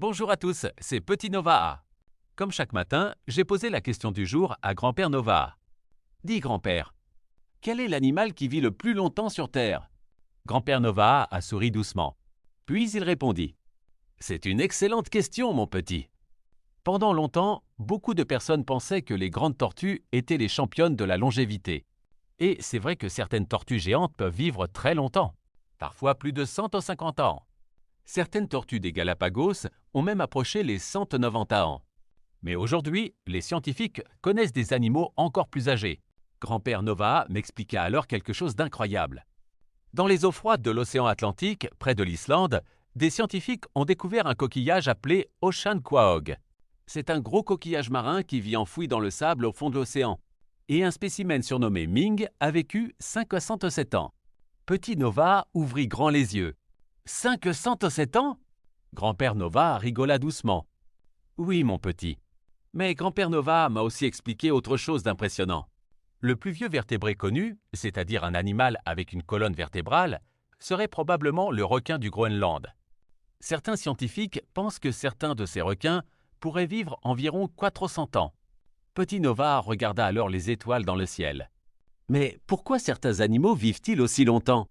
Bonjour à tous, c'est Petit Nova. Comme chaque matin, j'ai posé la question du jour à Grand-père Nova. Dis grand-père, quel est l'animal qui vit le plus longtemps sur Terre? Grand-père Nova a souri doucement. Puis il répondit. C'est une excellente question, mon petit. Pendant longtemps, beaucoup de personnes pensaient que les grandes tortues étaient les championnes de la longévité. Et c'est vrai que certaines tortues géantes peuvent vivre très longtemps, parfois plus de 150 ans. Certaines tortues des Galapagos ont même approché les 190 ans. Mais aujourd'hui, les scientifiques connaissent des animaux encore plus âgés. Grand-père Nova m'expliqua alors quelque chose d'incroyable. Dans les eaux froides de l'océan Atlantique, près de l'Islande, des scientifiques ont découvert un coquillage appelé Ocean Quaoag. C'est un gros coquillage marin qui vit enfoui dans le sable au fond de l'océan. Et un spécimen surnommé Ming a vécu 57 ans. Petit Nova ouvrit grand les yeux. 57 ans? Grand-père Nova rigola doucement. Oui, mon petit. Mais grand-père Nova m'a aussi expliqué autre chose d'impressionnant. Le plus vieux vertébré connu, c'est-à-dire un animal avec une colonne vertébrale, serait probablement le requin du Groenland. Certains scientifiques pensent que certains de ces requins pourraient vivre environ 400 ans. Petit Nova regarda alors les étoiles dans le ciel. Mais pourquoi certains animaux vivent-ils aussi longtemps?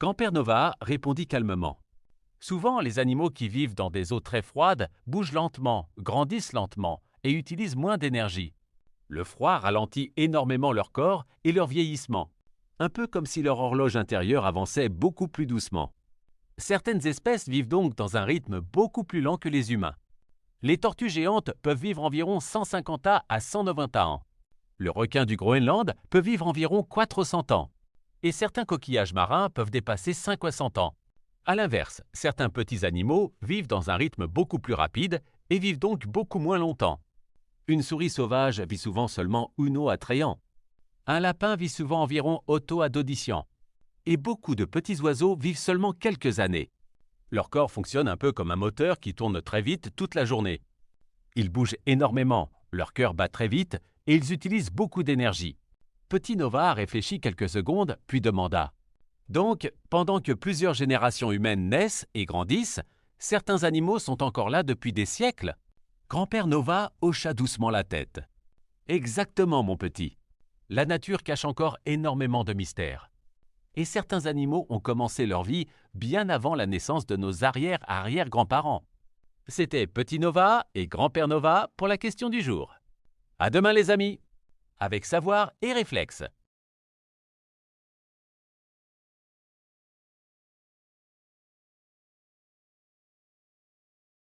Grand-père Nova répondit calmement. Souvent, les animaux qui vivent dans des eaux très froides bougent lentement, grandissent lentement et utilisent moins d'énergie. Le froid ralentit énormément leur corps et leur vieillissement, un peu comme si leur horloge intérieure avançait beaucoup plus doucement. Certaines espèces vivent donc dans un rythme beaucoup plus lent que les humains. Les tortues géantes peuvent vivre environ 150 à 190 ans. Le requin du Groenland peut vivre environ 400 ans. Et certains coquillages marins peuvent dépasser 500 ans. A l'inverse, certains petits animaux vivent dans un rythme beaucoup plus rapide et vivent donc beaucoup moins longtemps. Une souris sauvage vit souvent seulement uno à 3 ans. Un lapin vit souvent environ otto à 12 ans. Et beaucoup de petits oiseaux vivent seulement quelques années. Leur corps fonctionne un peu comme un moteur qui tourne très vite toute la journée. Ils bougent énormément, leur cœur bat très vite et ils utilisent beaucoup d'énergie. Petit Nova réfléchit quelques secondes, puis demanda. Donc, pendant que plusieurs générations humaines naissent et grandissent, certains animaux sont encore là depuis des siècles? Grand-père Nova hocha doucement la tête. Exactement, mon petit. La nature cache encore énormément de mystères. Et certains animaux ont commencé leur vie bien avant la naissance de nos arrière-arrière-grands-parents. C'était Petit Nova et Grand-père Nova pour la question du jour. À demain les amis, avec savoir et réflexe.